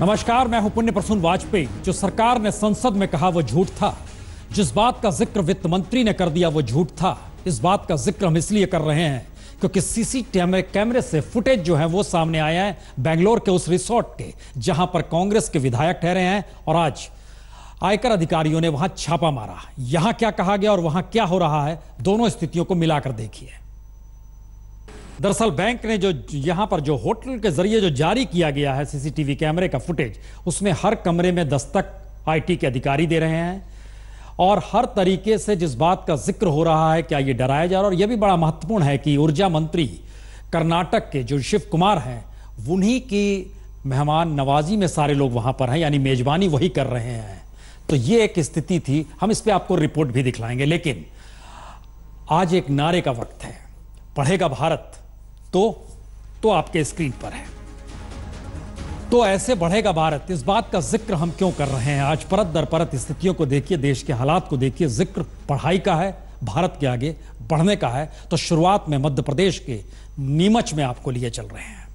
नमस्कार, मैं हूं पुण्य प्रसून वाजपेयी। जो सरकार ने संसद में कहा वो झूठ था, जिस बात का जिक्र वित्त मंत्री ने कर दिया वो झूठ था। इस बात का जिक्र हम इसलिए कर रहे हैं क्योंकि सीसीटीवी कैमरे से फुटेज जो है वो सामने आया है बेंगलोर के उस रिसोर्ट के, जहां पर कांग्रेस के विधायक ठहरे हैं और आज आयकर अधिकारियों ने वहां छापा मारा। यहां क्या कहा गया और वहां क्या हो रहा है, दोनों स्थितियों को मिलाकर देखिए। दरअसल बैंक ने जो यहां पर जो होटल के जरिए जो जारी किया गया है सीसीटीवी कैमरे का फुटेज, उसमें हर कमरे में दस्तक आईटी के अधिकारी दे रहे हैं और हर तरीके से जिस बात का जिक्र हो रहा है क्या ये डराया जा रहा है। और यह भी बड़ा महत्वपूर्ण है कि ऊर्जा मंत्री कर्नाटक के जो शिव कुमार हैं, उन्हीं की मेहमान नवाजी में सारे लोग वहां पर हैं, यानी मेजबानी वही कर रहे हैं। तो ये एक स्थिति थी, हम इस पर आपको रिपोर्ट भी दिखलाएंगे। लेकिन आज एक नारे का वक्त है, पढ़ेगा भारत तो आपके स्क्रीन पर है। तो ऐसे बढ़ेगा भारत, इस बात का जिक्र हम क्यों कर रहे हैं? आज परत दर परत स्थितियों को देखिए, देश के हालात को देखिए। जिक्र पढ़ाई का है, भारत के आगे बढ़ने का है। तो शुरुआत में मध्य प्रदेश के नीमच में आपको लिए चल रहे हैं।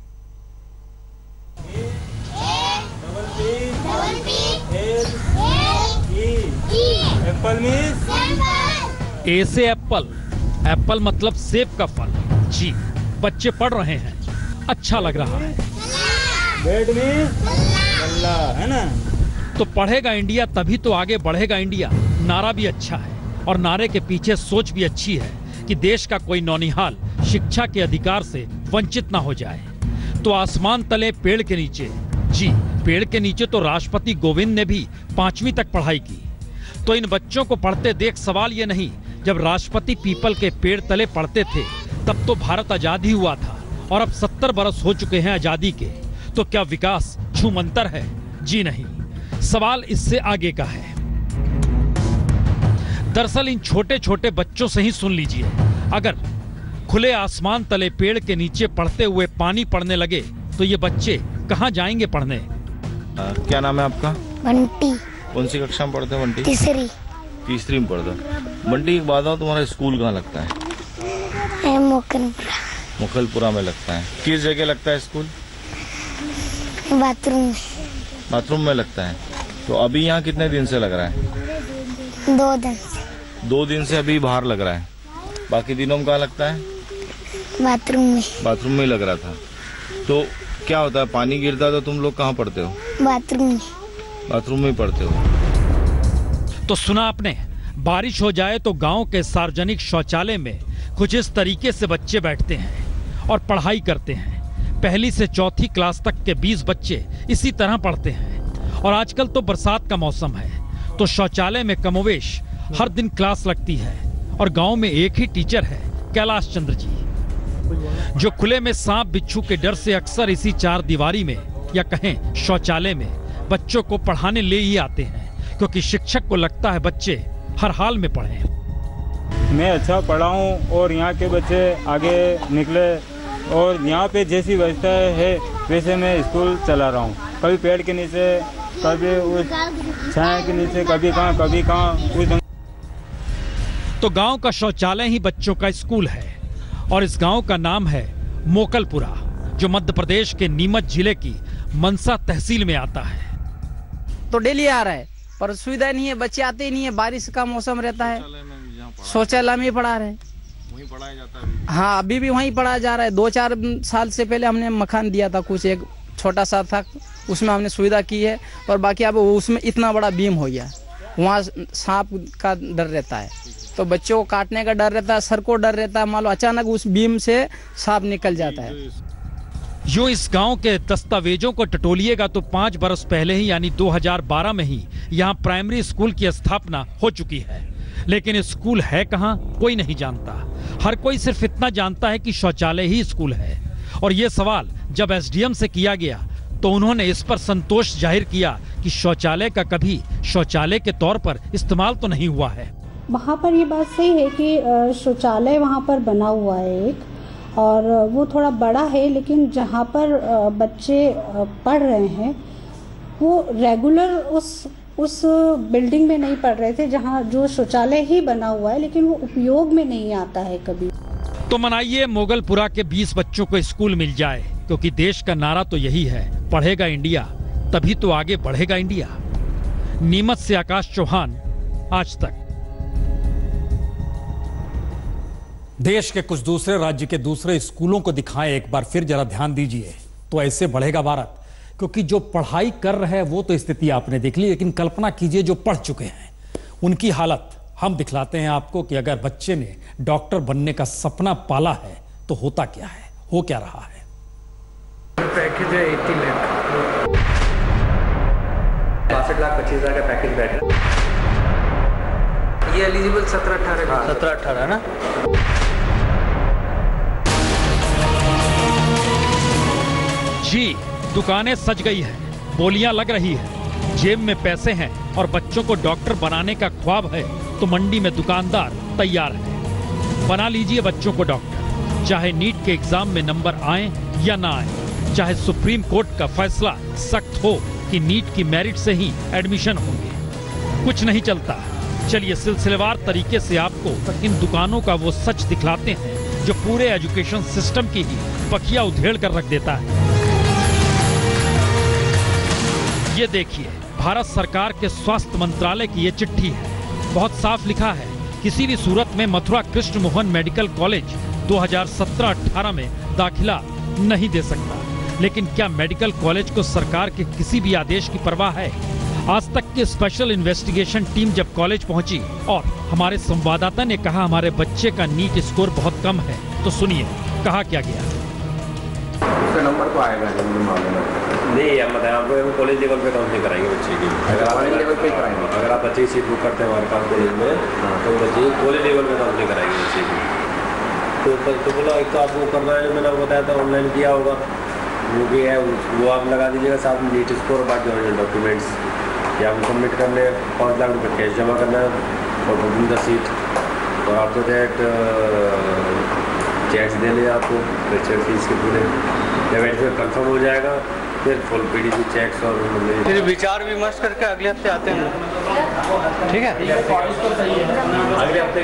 ए से एप्पल, एप्पल मतलब सेब का फल। जी, बच्चे पढ़ रहे हैं, अच्छा लग रहा है। बेड में गल्ला है ना। तो पढ़ेगा इंडिया तभी तो आगे बढ़ेगा इंडिया, नारा भी अच्छा है और नारे के पीछे सोच भी अच्छी है कि देश का कोई नौनिहाल शिक्षा के अधिकार से वंचित ना हो जाए। तो आसमान तले पेड़ के नीचे, जी पेड़ के नीचे तो राष्ट्रपति कोविंद ने भी 5वीं तक पढ़ाई की। तो इन बच्चों को पढ़ते देख सवाल ये नहीं, जब राष्ट्रपति पीपल के पेड़ तले पढ़ते थे तब तो भारत आजाद ही हुआ था और अब 70 बरस हो चुके हैं आजादी के। तो क्या विकास छूमंतर है? जी नहीं, सवाल इससे आगे का है। दरअसल इन छोटे छोटे बच्चों से ही सुन लीजिए, अगर खुले आसमान तले पेड़ के नीचे पढ़ते हुए पानी पड़ने लगे तो ये बच्चे कहाँ जाएंगे पढ़ने? क्या नाम है आपका? बंटी। कौन सी कक्षा में पढ़ते हो बंटी? तीसरी में पढ़ते हो। बंटी एक बात हो, तुम्हारा स्कूल कहाँ लगता है? मुखलपुरा में लगता है। किस जगह लगता है स्कूल? बाथरूम में लगता है। तो अभी यहाँ कितने दिन से लग रहा है? 2 दिन से। 2 दिन से अभी बाहर लग रहा है। बाकी दिनों में कहाँ लगता है? बाथरूम में लग रहा था। तो क्या होता है, पानी गिरता है तो तुम लोग कहाँ पढ़ते हो? बाथरूम में पढ़ते हो। तो सुना आपने, बारिश हो जाए तो गांव के सार्वजनिक शौचालय में कुछ इस तरीके से बच्चे बैठते हैं और पढ़ाई करते हैं। पहली से चौथी क्लास तक के 20 बच्चे इसी तरह पढ़ते हैं। और आजकल तो बरसात का मौसम है तो शौचालय में कमोवेश हर दिन क्लास लगती है। और गांव में एक ही टीचर है, कैलाश चंद्र जी, जो खुले में सांप बिच्छू के डर से अक्सर इसी 4 दीवारी में या कहें शौचालय में बच्चों को पढ़ाने ले ही आते हैं, क्योंकि शिक्षक को लगता है बच्चे हर हाल में पढ़ें। मैं अच्छा पढ़ा हूँ और यहाँ के बच्चे आगे निकले और यहाँ पे जैसी व्यवस्था है वैसे मैं स्कूल चला रहा हूँ। कभी पेड़ के नीचे, कभी उस छाया के नीचे, कभी कहाँ। तो गांव का शौचालय ही बच्चों का स्कूल है और इस गांव का नाम है मोकलपुरा, जो मध्य प्रदेश के नीमच जिले की मनसा तहसील में आता है। तो डेली आ रहा है पर सुविधा नहीं है, बच्चे आते ही नहीं है। बारिश का मौसम रहता है, शौचालय में ही पढ़ा रहे, वहीं पढ़ाया जाता है। हाँ, अभी भी वहीं पढ़ाया जा रहा है। 2-4 साल से पहले हमने मकान दिया था, कुछ एक छोटा सा था, उसमें हमने सुविधा की है। और बाकी अब उसमें इतना बड़ा बीम हो गया, वहाँ सांप का डर रहता है, तो बच्चों को काटने का डर रहता है, सर को डर रहता है, मान लो अचानक उस बीम से सांप निकल जाता है। जो इस गांव के दस्तावेजों को टटोलिएगा तो 5 बरस पहले ही यानी 2012 में ही यहाँ प्राइमरी स्कूल की स्थापना हो चुकी है। लेकिन स्कूल है कहाँ, कोई नहीं जानता। हर कोई सिर्फ इतना जानता है कि शौचालय ही स्कूल है। और ये सवाल जब एसडीएम से किया गया तो उन्होंने इस पर संतोष जाहिर किया कि शौचालय का कभी शौचालय के तौर पर इस्तेमाल तो नहीं हुआ है। वहाँ पर ये बात सही है कि शौचालय वहाँ पर बना हुआ है एक, और वो थोड़ा बड़ा है, लेकिन जहाँ पर बच्चे पढ़ रहे हैं वो रेगुलर उस बिल्डिंग में नहीं पढ़ रहे थे जहाँ जो शौचालय ही बना हुआ है, लेकिन वो उपयोग में नहीं आता है कभी। तो मनाइए मोगलपुरा के 20 बच्चों को स्कूल मिल जाए, क्योंकि देश का नारा तो यही है, पढ़ेगा इंडिया तभी तो आगे बढ़ेगा इंडिया। नीमच से आकाश चौहान, आज तक। देश के कुछ दूसरे राज्य के दूसरे स्कूलों को दिखाएं एक बार फिर, जरा ध्यान दीजिए, तो ऐसे बढ़ेगा भारत। क्योंकि जो पढ़ाई कर रहे हैं वो तो स्थिति आपने देख ली, लेकिन कल्पना कीजिए जो पढ़ चुके हैं उनकी हालत। हम दिखलाते हैं आपको कि अगर बच्चे ने डॉक्टर बनने का सपना पाला है तो होता क्या है, हो क्या रहा है। पैकेज है 80 लाख, 62 लाख 25 हज़ार का पैकेज बैठ रहा है। ये एलिजिबल 17-18 17-18 ना। जी, दुकानें सज गई है, बोलियां लग रही है, जेब में पैसे हैं और बच्चों को डॉक्टर बनाने का ख्वाब है तो मंडी में दुकानदार तैयार है। बना लीजिए बच्चों को डॉक्टर, चाहे नीट के एग्जाम में नंबर आए या ना आए, चाहे सुप्रीम कोर्ट का फैसला सख्त हो कि नीट की मेरिट से ही एडमिशन होंगे, कुछ नहीं चलता। चलिए सिलसिलेवार तरीके से आपको इन दुकानों का वो सच दिखलाते हैं जो पूरे एजुकेशन सिस्टम की ही पखिया उधेड़ कर रख देता है। ये देखिए, भारत सरकार के स्वास्थ्य मंत्रालय की ये चिट्ठी है। बहुत साफ लिखा है, किसी भी सूरत में मथुरा कृष्ण मोहन मेडिकल कॉलेज 2017-18 में दाखिला नहीं दे सकता। लेकिन क्या मेडिकल कॉलेज को सरकार के किसी भी आदेश की परवाह है? आज तक की स्पेशल इन्वेस्टिगेशन टीम जब कॉलेज पहुंची और हमारे संवाददाता ने कहा हमारे बच्चे का नीट स्कोर बहुत कम है, तो सुनिए कहा क्या गया। उसका नंबर तो आएगा नहीं, या मतलब आपको कॉलेज लेवल पे काउंसलिंग कराएंगे बच्चे की। कॉलेज लेवल पे कराएंगे, अगर आप बच्चे की सीट बुक करते हैं हमारे पास कॉलेज में, तो बच्चे की कॉलेज लेवल पे काउंसलिंग कराएंगे बच्चे की। तो बोला एक तो आपको करना है, मैंने आपको बताया था ऑनलाइन किया होगा, वो भी है, वो आप लगा दीजिएगा साथ में नीट स्कोर, बाकी ओरिजिनल डॉक्यूमेंट्स या आपको सबमिट करने 5 लाख रुपये कैश जमा करना है और बुकिंग द सीट, और आफ्टर दैट चेक्स देने आपको लेक्चर फीस के पूरे। जब एडमिशन कंफर्म हो जाएगा फिर फुल पीडीसी चेक्स और फिर विचार विमर्श करके अगले हफ्ते आते हैं। ठीक है, अगले हफ्ते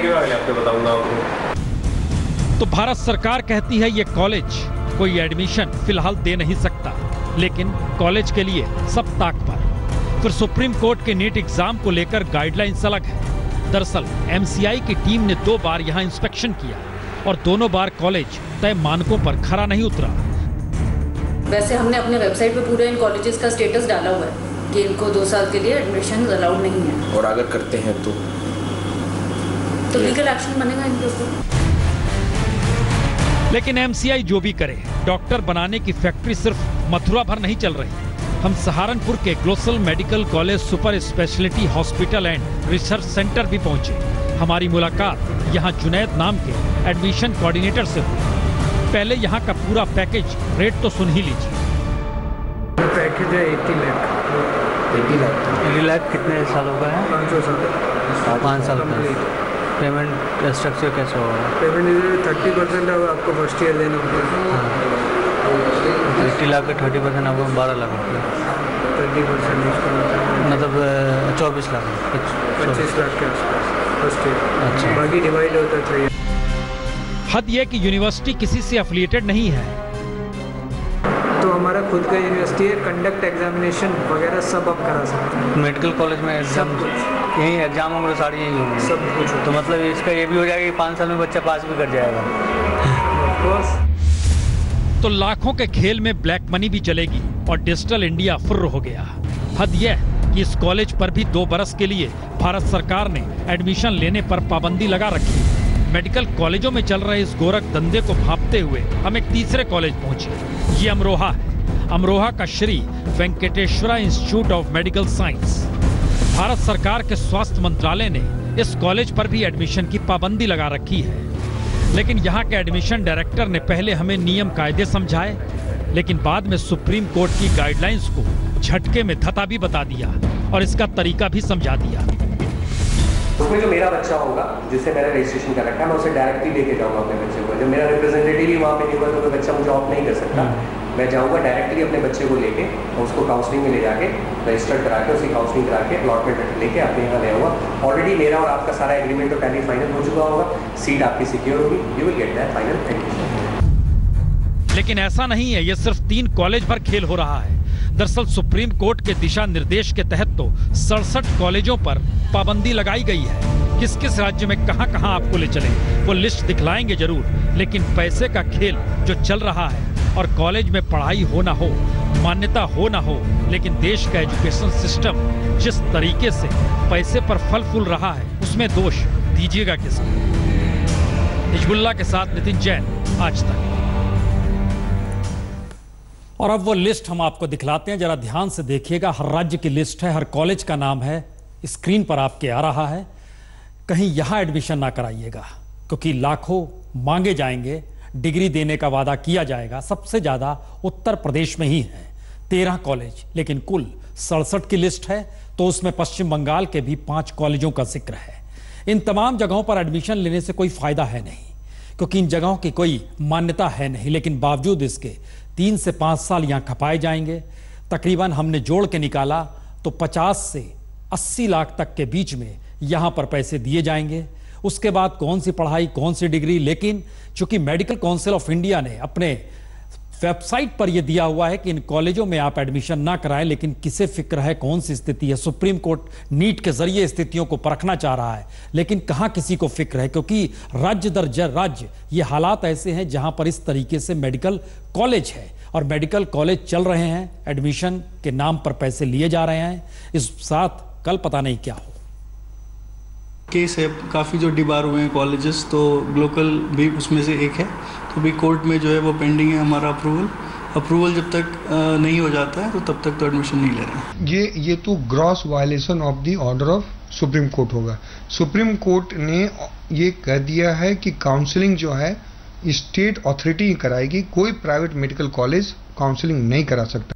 के बाद अगले हफ्ते बताऊंगा आपको। तो भारत सरकार कहती है ये कॉलेज कोई एडमिशन फिलहाल दे नहीं सकता, लेकिन कॉलेज के लिए सब ताक पर। फिर सुप्रीम कोर्ट के नीट एग्जाम को लेकर गाइडलाइंस अलग है। दरअसल एमसीआई की टीम ने 2 बार यहाँ इंस्पेक्शन किया और दोनों बार कॉलेज तय मानकों पर खरा नहीं उतरा। वैसे हमने अपने वेबसाइट पे पूरे इन कॉलेजेस का स्टेटस डाला हुआ है कि इनको 2 साल के लिए एडमिशन अलाउड नहीं है, और अगर करते हैं तो लीगल एक्शन बनेगा इनके ऊपर। लेकिन एमसीआई जो भी करे, डॉक्टर बनाने की फैक्ट्री सिर्फ मथुरा भर नहीं चल रही। हम सहारनपुर के Glocal medical college super speciality hospital and research centre भी पहुंचे। हमारी मुलाकात यहाँ जुनैद नाम के एडमिशन कोऑर्डिनेटर से हुई। पहले यहाँ का पूरा पैकेज रेट तो सुन ही लीजिए। पैकेज है 80 लाख। 80 लाख कितने सालों का है? 500 साल। 5 साल का। पेमेंट स्ट्रक्चर कैसे होगा? पेमेंट 30% आपको फर्स्ट ईयर देना पड़ेगा। 80 लाख का 30% आपको 12 लाख रुपये। 30% मतलब 24 लाख 25 लाख के आसपास फर्स्ट ईयर। अच्छा, बाकी डिवाइड होता चाहिए। हद यह कि यूनिवर्सिटी किसी से एफिलिएटेड नहीं है। तो हमारा खुद का यूनिवर्सिटी है, कंडक्ट एग्जामिनेशन वगैरह सब आप करा सकते हैं। मेडिकल कॉलेज में एग्जाम यही एग्जाम होंगे, सारी यही होंगे सब कुछ। तो मतलब इसका ये भी हो जाएगा कि 5 साल में बच्चा पास भी कर जाएगा। तो लाखों के खेल में ब्लैक मनी भी चलेगी और डिजिटल इंडिया फुर्र हो गया। हद यह कि इस कॉलेज पर भी 2 बरस के लिए भारत सरकार ने एडमिशन लेने पर पाबंदी लगा रखी। मेडिकल कॉलेजों में चल रहे इस गोरख धंधे को भांपते हुए हम एक तीसरे कॉलेज पहुंचे। ये अमरोहा है। अमरोहा का Shri Venkateshwara institute of medical science. Bharat सरकार के स्वास्थ्य मंत्रालय ने इस कॉलेज पर भी एडमिशन की पाबंदी लगा रखी है। लेकिन यहाँ के एडमिशन डायरेक्टर ने पहले हमें नियम कायदे समझाए, लेकिन बाद में सुप्रीम कोर्ट की गाइडलाइंस को झटके में धता भी बता दिया और इसका तरीका भी समझा दिया। उसमें जो मेरा बच्चा होगा जिसे मैंने रजिस्ट्रेशन कर रखा है, मैं उसे डायरेक्टली लेके जाऊंगा अपने बच्चे को। जब मेरा रिप्रेजेंटेटिव ही वहाँ पे नहीं होगा तो कोई बच्चा मुझे ऑफ नहीं कर सकता। मैं जाऊँगा डायरेक्टली अपने बच्चे को लेके और उसको काउंसलिंग में ले जाके रजिस्टर करा के उसी काउंसलिंग करा के अलॉटमेंट लेके अपने यहाँ ले आऊँगा। ऑलरेडी मेरा और आपका सारा एग्रीमेंट तो पहले फाइनल हो चुका होगा, सीट आपकी सिक्योर होगी, you will get that final. Thank you. लेकिन ऐसा नहीं है, ये सिर्फ 3 कॉलेज पर खेल हो रहा है। दरअसल सुप्रीम कोर्ट के दिशा निर्देश के तहत तो 67 कॉलेजों पर पाबंदी लगाई गई है। किस किस राज्य में कहां-कहां आपको ले चले वो लिस्ट दिखलाएंगे जरूर, लेकिन पैसे का खेल जो चल रहा है और कॉलेज में पढ़ाई हो ना हो, मान्यता हो ना हो, लेकिन देश का एजुकेशन सिस्टम जिस तरीके से पैसे पर फल फूल रहा है उसमें दोष दीजिएगा किसको। हिजबुल्लाह के साथ नितिन जैन, आज तक। और अब वो लिस्ट हम आपको दिखलाते हैं, जरा ध्यान से देखिएगा। हर राज्य की लिस्ट है, हर कॉलेज का नाम है, स्क्रीन पर आपके आ रहा है। कहीं यहां एडमिशन ना कराइएगा, क्योंकि लाखों मांगे जाएंगे, डिग्री देने का वादा किया जाएगा। सबसे ज्यादा उत्तर प्रदेश में ही है 13 कॉलेज, लेकिन कुल 67 की लिस्ट है, तो उसमें पश्चिम बंगाल के भी 5 कॉलेजों का जिक्र है। इन तमाम जगहों पर एडमिशन लेने से कोई फायदा है नहीं, क्योंकि इन जगहों की कोई मान्यता है नहीं, लेकिन बावजूद इसके 3 से 5 साल यहां खपाए जाएंगे। तकरीबन हमने जोड़ के निकाला तो 50 से 80 लाख तक के बीच में यहां पर पैसे दिए जाएंगे। उसके बाद कौन सी पढ़ाई, कौन सी डिग्री, लेकिन चूंकि मेडिकल काउंसिल ऑफ इंडिया ने अपने वेबसाइट पर यह दिया हुआ है कि इन कॉलेजों में आप एडमिशन ना कराएं, लेकिन किसे फिक्र है कौन सी स्थिति है। सुप्रीम कोर्ट नीट के जरिए स्थितियों को परखना चाह रहा है, लेकिन कहां किसी को फिक्र है, क्योंकि राज्य दर राज्य ये हालात ऐसे हैं जहां पर इस तरीके से मेडिकल कॉलेज है और मेडिकल कॉलेज चल रहे हैं, एडमिशन के नाम पर पैसे लिए जा रहे हैं। इस साथ कल पता नहीं क्या हो। केस है, काफ़ी जो डिबार हुए हैं कॉलेजेस, तो लोकल भी उसमें से एक है। तो भी कोर्ट में जो है वो पेंडिंग है हमारा अप्रूवल जब तक नहीं हो जाता है तो तब तक तो एडमिशन नहीं ले रहे हैं। ये तो gross violation of the order of supreme court होगा। सुप्रीम कोर्ट ने ये कह दिया है कि काउंसलिंग जो है स्टेट अथॉरिटी ही कराएगी, कोई प्राइवेट मेडिकल कॉलेज काउंसलिंग नहीं करा सकता।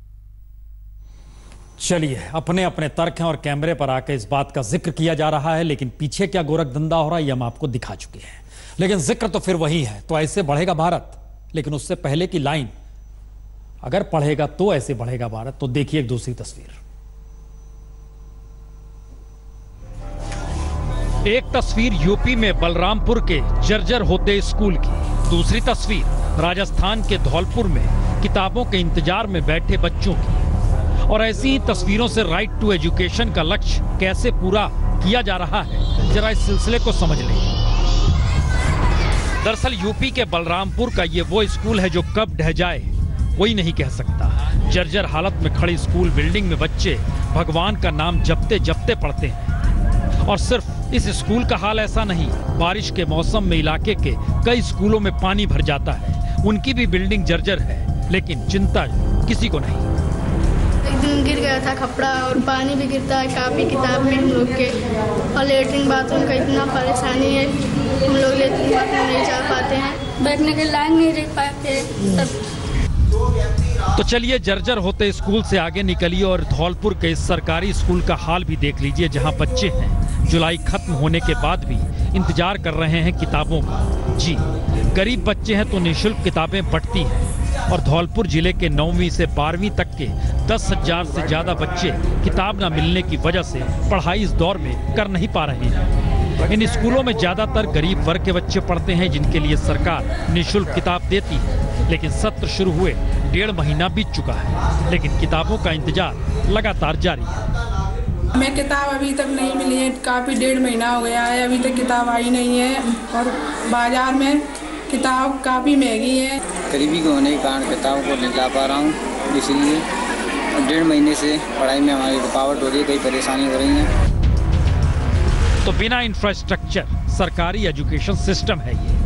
चलिए, अपने अपने तर्क हैं और कैमरे पर आकर इस बात का जिक्र किया जा रहा है, लेकिन पीछे क्या गोरख धंधा हो रहा है ये हम आपको दिखा चुके हैं। लेकिन जिक्र तो फिर वही है, तो ऐसे बढ़ेगा भारत। लेकिन उससे पहले की लाइन अगर पढ़ेगा तो ऐसे बढ़ेगा भारत। तो देखिए एक दूसरी तस्वीर। एक तस्वीर यूपी में बलरामपुर के जर्जर होते स्कूल की, दूसरी तस्वीर राजस्थान के धौलपुर में किताबों के इंतजार में बैठे बच्चों की। और ऐसी ही तस्वीरों से राइट टू एजुकेशन का लक्ष्य कैसे पूरा किया जा रहा है, जरा इस सिलसिले को समझ लें। दरअसल यूपी के बलरामपुर का ये वो स्कूल है जो कब ढह जाए कोई नहीं कह सकता। जर्जर हालत में खड़ी स्कूल बिल्डिंग में बच्चे भगवान का नाम जपते जपते पढ़ते हैं। और सिर्फ इस स्कूल का हाल ऐसा नहीं, बारिश के मौसम में इलाके के कई स्कूलों में पानी भर जाता है, उनकी भी बिल्डिंग जर्जर है, लेकिन चिंता किसी को नहीं। एक दिन गिर गया था कपड़ा और पानी भी गिरता है कापी किताब में हम लोग के, और लेटरिन बाथरूम का इतना परेशानी है, हम लोग लेटरिन बाथरूम नहीं जा पाते हैं, बैठने के लायक नहीं रह पाते सब। तो चलिए जर्जर होते स्कूल से आगे निकलिए और धौलपुर के इस सरकारी स्कूल का हाल भी देख लीजिए, जहां बच्चे हैं जुलाई खत्म होने के बाद भी इंतजार कर रहे हैं किताबों का। जी, गरीब बच्चे हैं तो निःशुल्क किताबें बंटती हैं। और धौलपुर जिले के 9वीं से 12वीं तक के 10,000 से ज्यादा बच्चे किताब न मिलने की वजह से पढ़ाई इस दौर में कर नहीं पा रहे हैं। इन स्कूलों में ज्यादातर गरीब वर्ग के बच्चे पढ़ते हैं, जिनके लिए सरकार निःशुल्क किताब देती है। लेकिन सत्र शुरू हुए 1.5 महीना बीत चुका है, लेकिन किताबों का इंतजार लगातार जारी है। हमें किताब अभी तक नहीं मिली है, काफ़ी 1.5 महीना हो गया है, अभी तक किताब आई नहीं है। और बाजार में किताब काफ़ी महंगी है। गरीबी के होने के कारण किताब को नहीं ला पा रहा हूँ, इसलिए 1.5 महीने से पढ़ाई में हमारी रुकावट हो रही है, कई परेशानी हो रही है। तो बिना इंफ्रास्ट्रक्चर सरकारी एजुकेशन सिस्टम है ये,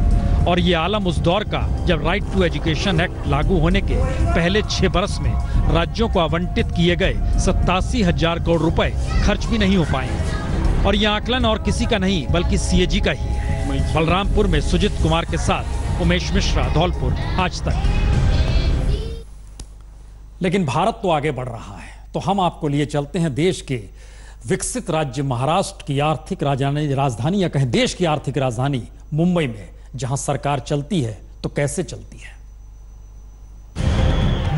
और ये आलम उस दौर का जब राइट टू एजुकेशन एक्ट लागू होने के पहले 6 बरस में राज्यों को आवंटित किए गए 87,000 करोड़ रुपए खर्च भी नहीं हो पाए। और ये आकलन और किसी का नहीं बल्कि सीएजी का ही है। बलरामपुर में सुजित कुमार के साथ उमेश मिश्रा, धौलपुर, आज तक। लेकिन भारत तो आगे बढ़ रहा है, तो हम आपको लिए चलते हैं देश के विकसित राज्य महाराष्ट्र की आर्थिक राजधानी या कहें देश की आर्थिक राजधानी मुंबई में, जहां सरकार चलती है तो कैसे चलती है।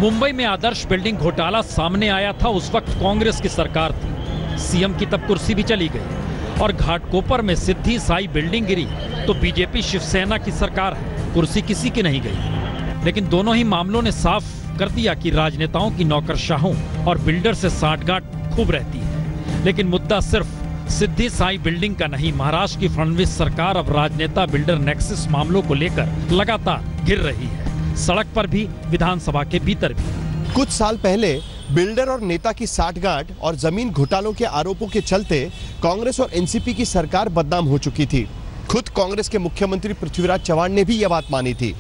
मुंबई में आदर्श बिल्डिंग घोटाला सामने आया था, उस वक्त कांग्रेस की सरकार थी, सीएम की तब कुर्सी भी चली गई। और घाटकोपर में सिद्धि साई बिल्डिंग गिरी तो बीजेपी शिवसेना की सरकार है, कुर्सी किसी की नहीं गई। लेकिन दोनों ही मामलों ने साफ साफ कर दिया कि राजनेताओं की नौकरशाहों और बिल्डर से सांठगांठ खूब रहती है। लेकिन मुद्दा सिर्फ सिद्धि साई बिल्डिंग का नहीं, महाराष्ट्र की फडणवीस सरकार अब राजनेता बिल्डर नेक्सस मामलों को लेकर लगातार घिर रही है, सड़क पर भी, विधानसभा के भीतर भी। कुछ साल पहले बिल्डर और नेता की साठगांठ और जमीन घोटालों के आरोपों के चलते कांग्रेस और एनसीपी की सरकार बदनाम हो चुकी थी। खुद कांग्रेस के मुख्यमंत्री पृथ्वीराज चव्हाण ने भी यह बात मानी थी।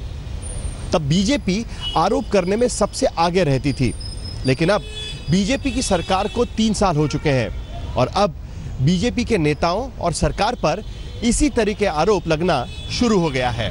तब बीजेपी आरोप करने में सबसे आगे रहती थी, लेकिन अब बीजेपी की सरकार को 3 साल हो चुके हैं और अब बीजेपी के नेताओं और सरकार पर इसी तरह के आरोप लगना शुरू हो गया है।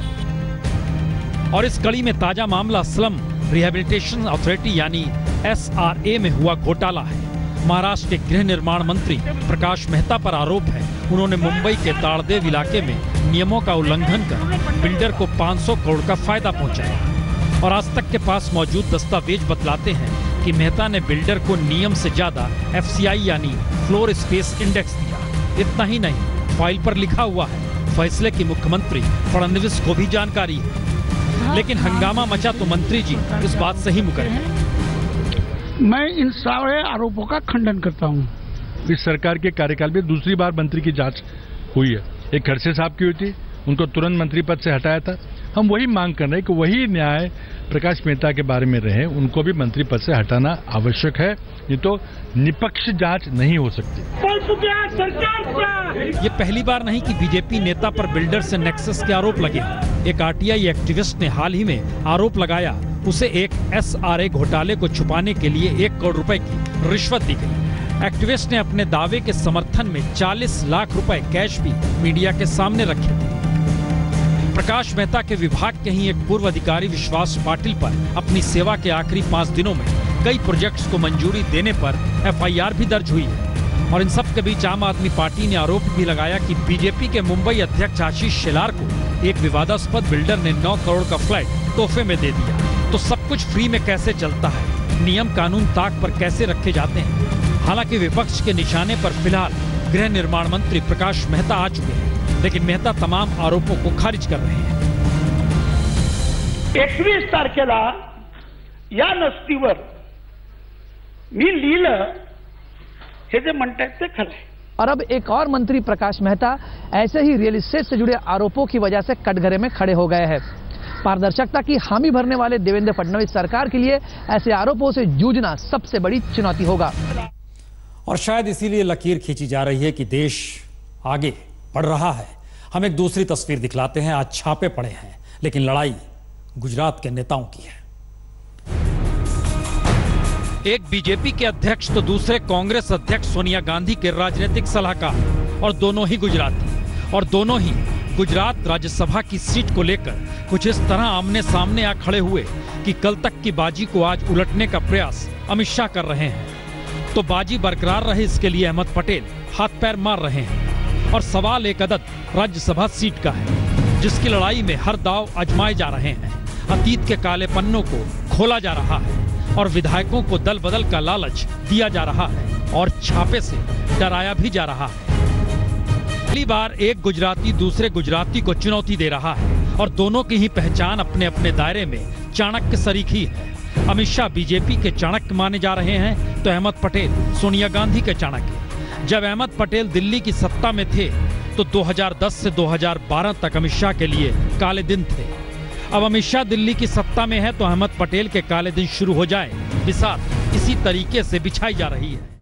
और इस कड़ी में ताजा मामला स्लम रिहेबिलिटेशन अथॉरिटी यानी SRA में हुआ घोटाला है। महाराष्ट्र के गृह निर्माण मंत्री प्रकाश मेहता पर आरोप है, उन्होंने मुंबई के ताड़देव इलाके में नियमों का उल्लंघन कर बिल्डर को 500 करोड़ का फायदा पहुंचाया। और आज तक के पास मौजूद दस्तावेज बतलाते हैं कि मेहता ने बिल्डर को नियम से ज्यादा FCI यानी फ्लोर स्पेस इंडेक्स दिया। इतना ही नहीं, फाइल पर लिखा हुआ है, फैसले की मुख्यमंत्री फडणवीस को भी जानकारी है। लेकिन हंगामा मचा तो मंत्री जी इस बात से ही मुकर गए। मैं इन सारे आरोपों का खंडन करता हूं। इस सरकार के कार्यकाल में दूसरी बार मंत्री की जांच हुई है। एक खड़से साहब की हुई थी, उनको तुरंत मंत्री पद से हटाया था। हम वही मांग कर रहे हैं कि वही न्याय प्रकाश मेहता के बारे में रहे, उनको भी मंत्री पद से हटाना आवश्यक है, नहीं तो निष्पक्ष जांच नहीं हो सकती। ये पहली बार नहीं कि बीजेपी नेता पर बिल्डर से नेक्सस के आरोप लगे। एक RTI एक्टिविस्ट ने हाल ही में आरोप लगाया, उसे एक SRA घोटाले को छुपाने के लिए 1 करोड़ रुपए की रिश्वत दी गई। एक्टिविस्ट ने अपने दावे के समर्थन में 40 लाख रुपए कैश भी मीडिया के सामने रखे थे। प्रकाश मेहता के विभाग के ही एक पूर्व अधिकारी विश्वास पाटिल पर अपनी सेवा के आखिरी 5 दिनों में कई प्रोजेक्ट्स को मंजूरी देने पर FIR भी दर्ज हुई है। और इन सब के बीच आम आदमी पार्टी ने आरोप भी लगाया कि बीजेपी के मुंबई अध्यक्ष आशीष शेलार को एक विवादास्पद बिल्डर ने 9 करोड़ का फ्लैट तोहफे में दे दिया। तो सब कुछ फ्री में कैसे चलता है, नियम कानून ताक पर कैसे रखे जाते हैं। हालांकि विपक्ष के निशाने पर फिलहाल गृह निर्माण मंत्री प्रकाश मेहता आ चुके हैं, लेकिन मेहता तमाम आरोपों को खारिज कर रहे हैं। 21 तारखेला या नस्तीवर मी लिहिलं, हे जे म्हणतात ते खरं आहे। और अब एक और मंत्री प्रकाश मेहता ऐसे ही रियल एस्टेट से जुड़े आरोपों की वजह से कटघरे में खड़े हो गए हैं। पारदर्शिता की हामी भरने वाले देवेंद्र फडणवीस सरकार के लिए ऐसे आरोपों से जूझना सबसे बड़ी चुनौती होगा। और शायद इसीलिए लकीर खींची जा रही है कि देश आगे बढ़ रहा है। हम एक दूसरी तस्वीर दिखलाते हैं। आज छापे पड़े हैं, लेकिन लड़ाई गुजरात के नेताओं की है। एक बीजेपी के अध्यक्ष तो दूसरे कांग्रेस अध्यक्ष सोनिया गांधी के राजनीतिक सलाहकार, और दोनों ही गुजराती, और दोनों ही गुजरात राज्यसभा की सीट को लेकर कुछ इस तरह आमने सामने आ खड़े हुए कि कल तक की बाजी को आज उलटने का प्रयास अमित शाह कर रहे हैं। तो बाजी बरकरार रहे, इसके लिए अहमद पटेल हाथ पैर मार रहे हैं। और सवाल एक अदद राज्यसभा सीट का है, जिसकी लड़ाई में हर दांव आजमाए जा रहे हैं। अतीत के काले पन्नों को खोला जा रहा है और विधायकों को दल बदल का लालच दिया जा रहा है और छापे से डराया भी जा रहा है। पहली बार एक गुजराती दूसरे गुजराती को चुनौती दे रहा है और दोनों की ही पहचान अपने अपने दायरे में चाणक्य सरीखी है। अमित शाह बीजेपी के चाणक्य माने जा रहे हैं तो अहमद पटेल सोनिया गांधी के चाणक्य। जब अहमद पटेल दिल्ली की सत्ता में थे तो 2010 से 2012 तक अमित शाह के लिए काले दिन थे। अब अमित शाह दिल्ली की सत्ता में है तो अहमद पटेल के काले दिन शुरू हो जाए, बिसात इसी तरीके से बिछाई जा रही है।